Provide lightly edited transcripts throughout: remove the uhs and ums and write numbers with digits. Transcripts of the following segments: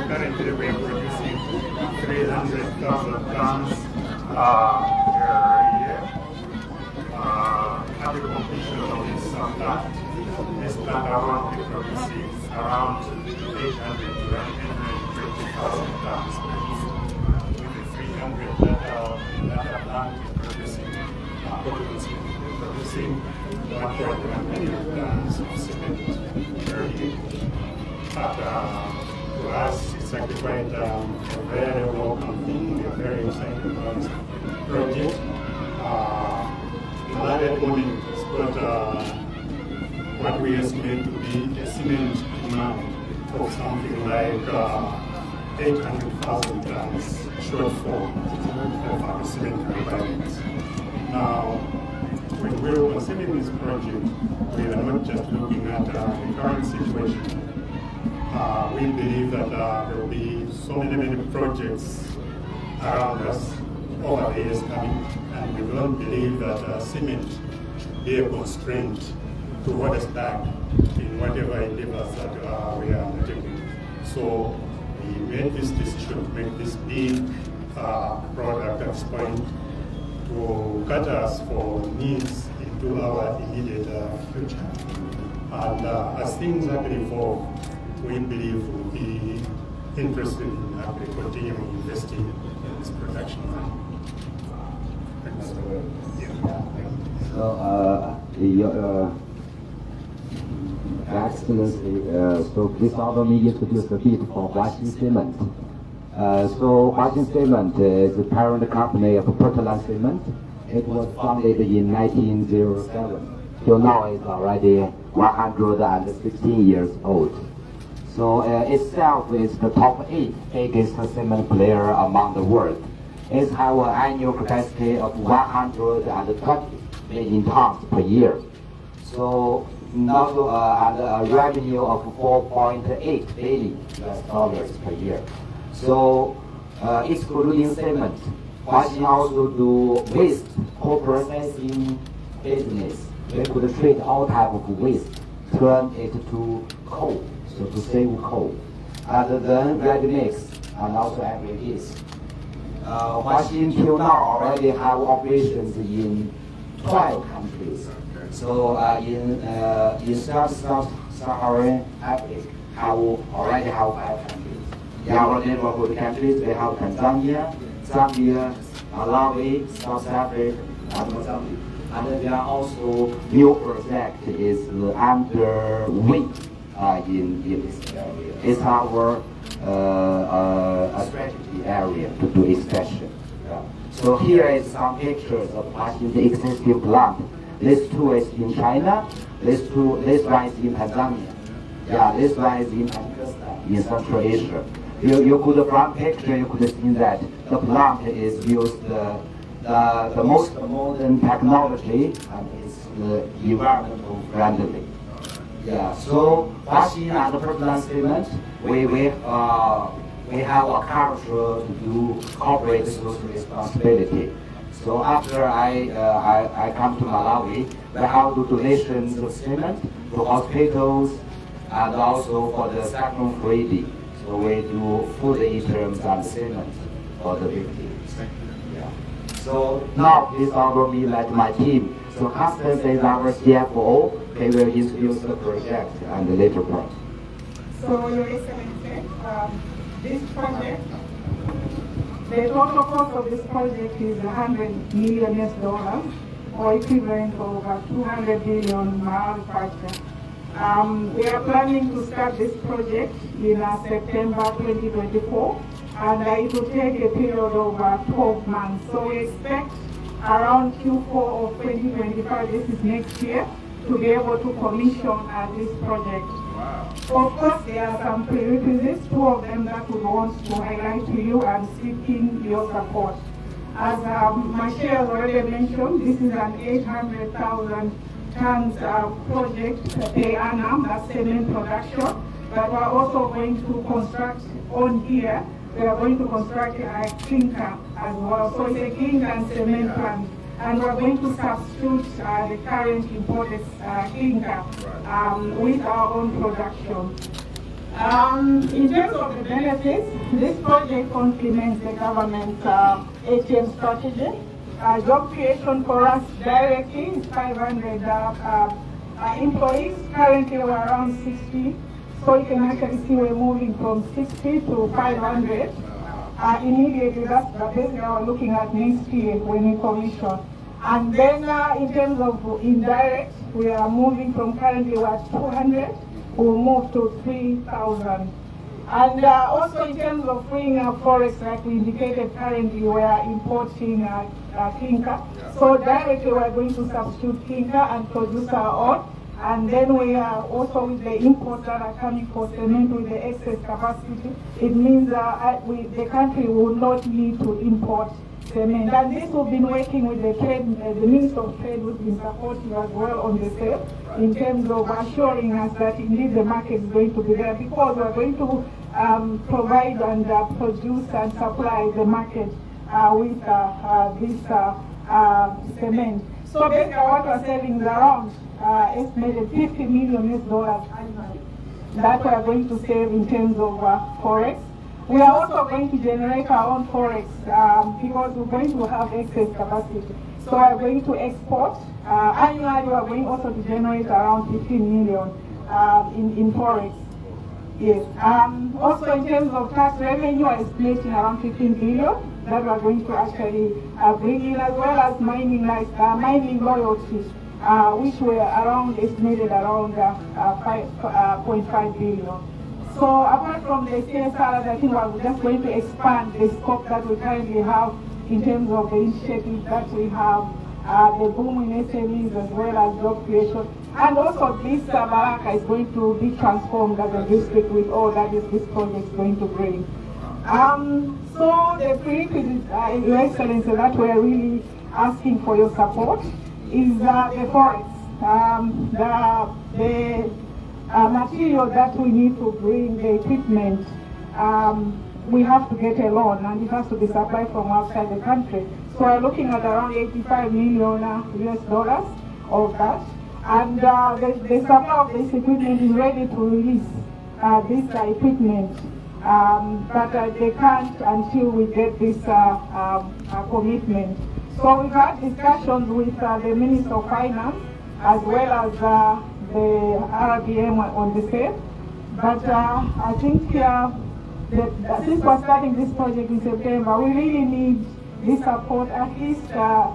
Currently we are producing 300,000 tons per year. At the completion of this plant, this plant alone will producing around 800 to 120,000 tons per year. With the 300 that plant is producing 1 million tons of cement per year. To us, it's actually quite a very welcome thing, a very exciting project. In that morning, it's got what we estimate to be a cement demand of something like 800,000 tons shortfall of our cement requirements. Now, when we're considering this project, we are not just looking at the current situation. We believe that there will be so many projects around us over the years coming, and we don't believe that cement should be a constraint to hold us back in whatever endeavors that we are undertaking. So we made this decision to make this big product at this point to cater us for needs into our immediate future. And as things have evolved, we believe we'll be interested in actually continuing investing in this production line. Your Excellency, so please allow me to introduce a bit for Huaxin Cement. So Huaxin Cement is the parent company of Portland Cement. It was founded in 1907. Till now it's already 116 years old. So itself is the top 8 biggest cement player among the world. It has an annual capacity of 120 million tons per year. So now and a revenue of $4.8 billion per year. So excluding cement, Huaxin also do waste co-processing business. We could treat all type of waste, turn it to coal. So to save coal, and then ready mix and also aggregates. Huaxin till now already have operations in 12 countries. So in Sub-Saharan Africa, already have 5 countries. In our neighborhood countries, we have Tanzania, Zambia, Malawi, South Africa, and Mozambique. And there are also new project is underway. In this area. It's our strategy area to do expansion. Yeah. So here is some pictures of the existing plant. This two is in China, this one is in Tanzania. Yeah, this one is in Pakistan, in Central Asia. You could, from picture, you could see that the plant is used the most modern technology and is environmental friendly. Yeah, so washing and Portland cement, we have a culture to do corporate social responsibility. So after I come to Malawi, we have to donations of cement to hospitals and also for the second freedie. So we do food items and cement for the victims. Yeah. So now please follow me like my team. So Constance is our CFO. He will introduce the project and the later part. So Your Excellency, this project, the total cost of this project is $100 million or equivalent of over 200 billion Malawi kwacha. We are planning to start this project in September 2024, and it will take a period of 12 months. So we expect around Q4 of 2025, this is next year, to be able to commission this project. Wow. Of course, there are some prerequisites, two of them that we want to highlight to you and seeking your support. As my chair has already mentioned, this is an 800,000 tons project per annum, that's cement production, but we're also going to construct on here, we are going to construct a clinker as well. So it's a clinker and cement plant. And we're going to substitute the current imported clinker with our own production. In terms of the benefits, this project complements the government's ATM strategy. Job creation for us directly is 500 employees. Currently we're around 60. So you can actually see we're moving from 60 to 500. Immediately, that's the basically we're looking at next year when we commission. And then in terms of indirect, we are moving from currently we're at 200, we'll move to 3,000. And also in terms of freeing up forex, like we indicated currently, we are importing clinker. So directly we're going to substitute clinker and produce our own. And then we are also with the imports that are coming for cement with the excess capacity. It means the country will not need to import cement. And this we've been working with the trade, the Minister of Trade, who's been supporting as well on the sale in terms of assuring us that indeed the market is going to be there, because we're going to provide and produce and supply the market with this cement. So basically what we're selling is around estimated $50 million annually that we are going to save in terms of forex. We are also going to generate our own forex because we're going to have excess capacity. So we are going to export. Annually we are going also to generate around 15 million in forex. Yes. Also in terms of tax revenue, I estimating around 15 billion that we are going to actually bring in, as well as mining royalties, which were estimated around 5.5 billion. So apart from the CSR, I think we're just going to expand the scope that we currently have in terms of the initiatives that we have, the boom in SMEs as well as job creation. And also this Balaka is going to be transformed as a district with all that this project is going to bring. So the prerequisites, Your Excellency, that we're really asking for your support is the forex. The material that we need to bring, the equipment, we have to get a loan and it has to be supplied from outside the country. So we're looking at around $85 million US of that. And the supply of this equipment is ready to release this equipment. But they can't until we get this commitment. So we've had discussions with the Minister of Finance as well as the RBM on the same. But I think since we're starting this project in September, we really need this support at least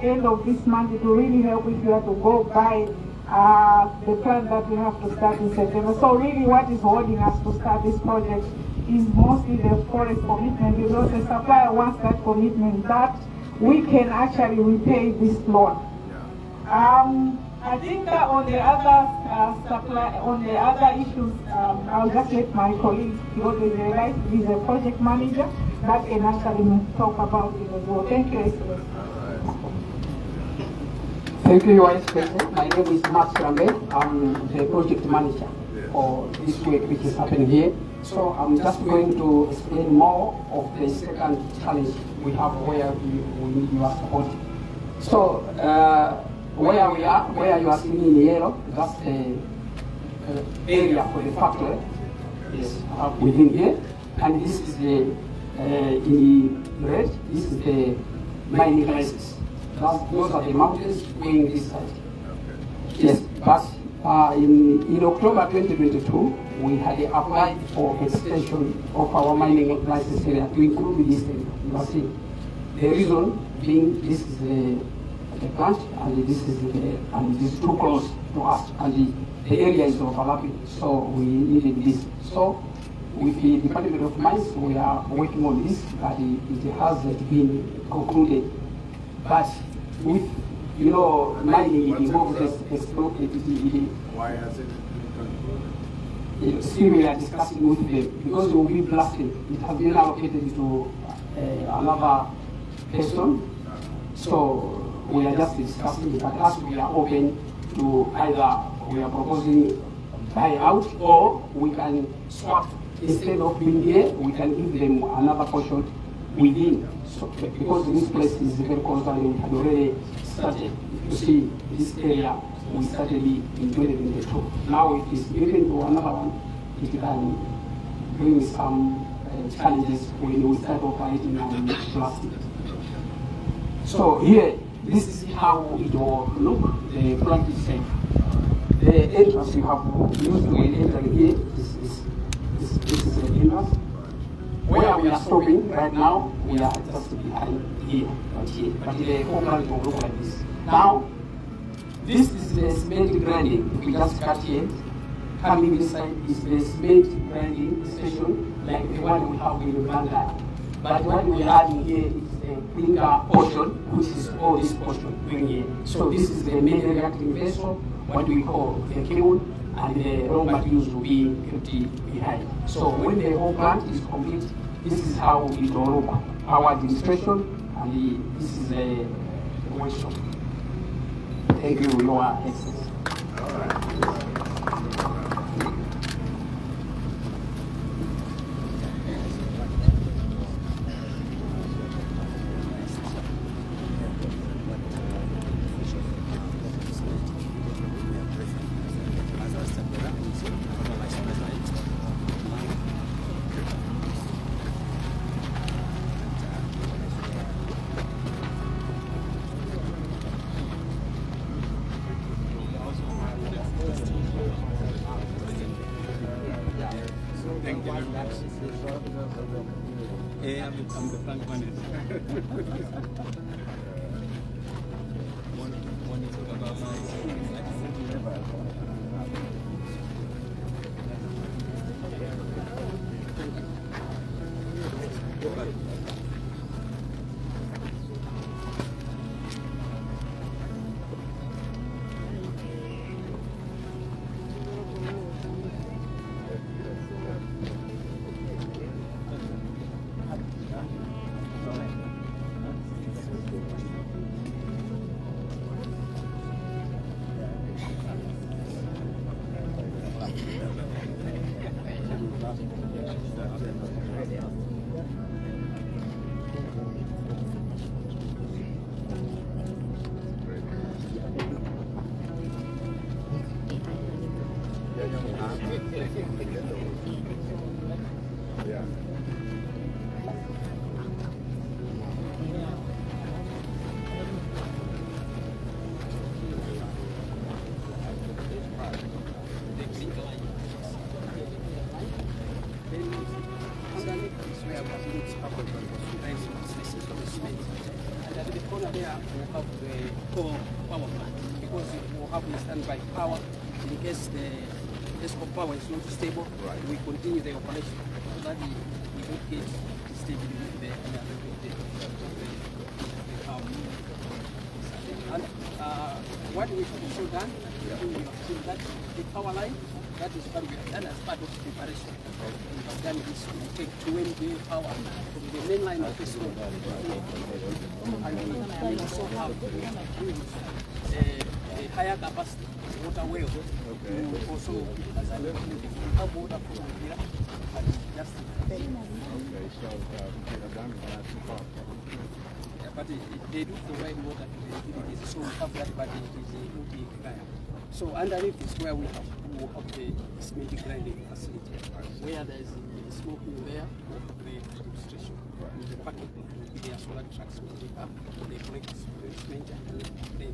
end of this month. It will really help if you have to go by the plan that we have to start in September. So really what is holding us to start this project is mostly the forest commitment, because the supplier wants that commitment that we can actually repay this loan. I think on the other issues, I'll just let my colleague, because he's a project manager, that can actually talk about it as well. Thank you, Excellency. Thank you, Your Excellency. My name is Max Rambe. I'm the project manager for this work which is happening here. So I'm just going to explain more of the second challenge we have where we need your support. So where we are, where you are seeing in yellow, that's the area for the factory is within here. And this is the, in red, this is the mining license. Those are the mountains going this side. Yes, but in October 2022, we had applied for extension of our mining license area to include this area. You see, the reason being this is the plant and this is too close to us, and the area is overlapping, so we needed this. So with the Department of Mines, we are working on this, but it hasn't been concluded. But with, you know, mining, it involves exploitation. Why has it been concluded? Still we are discussing with them, because we will be blasting. It has been allocated to another person. So we are just discussing, but as we are open to either we are proposing buy out, or we can swap. Instead of being here, we can give them another portion within. So, because this place is very close and we had already started. You see, this area, we started in 2022. Now it is given to another one. It can bring some challenges when we start operating on plastic. So here, this is how it will look, the plant itself. The entrance you have used when entering here, this is the entrance. Where we are stopping right now, we are just behind here, right here. But the whole plant will look like this. Now, this is the cement grinding. We just cut here. Coming inside is the cement grinding station, like the one we have in Balaka. But what we are adding here is the clinker portion, which is all this portion going here. So this is the main reacting vessel, what we call the kiln, and the raw materials will be kept behind. So when the whole plant is complete, this is how it will look. Our administration, and this is the workshop. Thank you, Your Excellency. All right. Thank you very much. I'm the plant manager. Want to talk about and at the corner there we have the core power plant, because it will have standby power in case the ESCOM power is not stable. Right. We continue the operation so that we don't get stable with the power. And what we have also done, we have seen that the power line, that is what we have done as part of preparation. We have done this to take 20 power from the main line of this road. And we also have a higher capacity water well. Okay. Also, as I mentioned, have water from here, but just Okay, so but they do provide water to the utilities, so we have that, but it is not in. So underneath is where we have the cement grinding facility, where there is a smoking there, the demonstration. The packet will be their solar trucks will take up, they collect the cement and then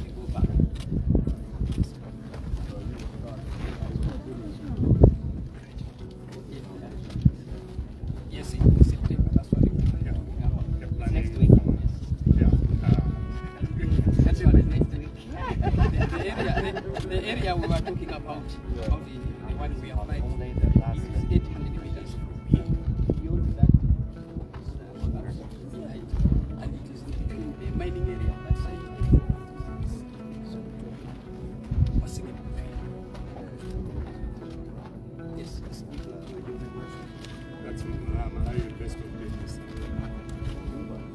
they go back. Yes, in September, that's what we are next week. That's what next week. The area we were talking about the one we applied, is 800 meters from here. Beyond that, and it is between the mining area that side. Yes, yes. That's Malawi investment business.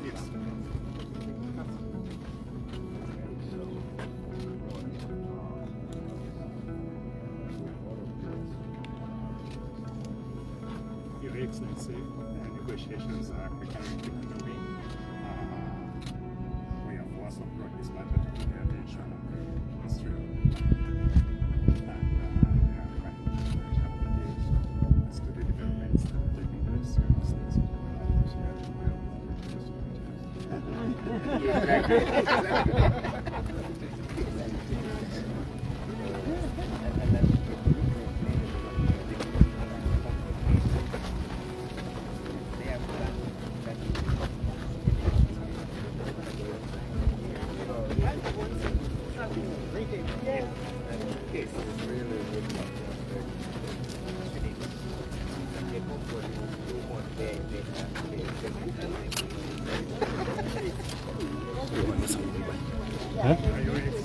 Yes. Your Excellency, negotiations are currently moving. We have also brought this matter to the attention of the Ministry of and they are trying to have a as to the developments that are taking place in the states. Are you ready?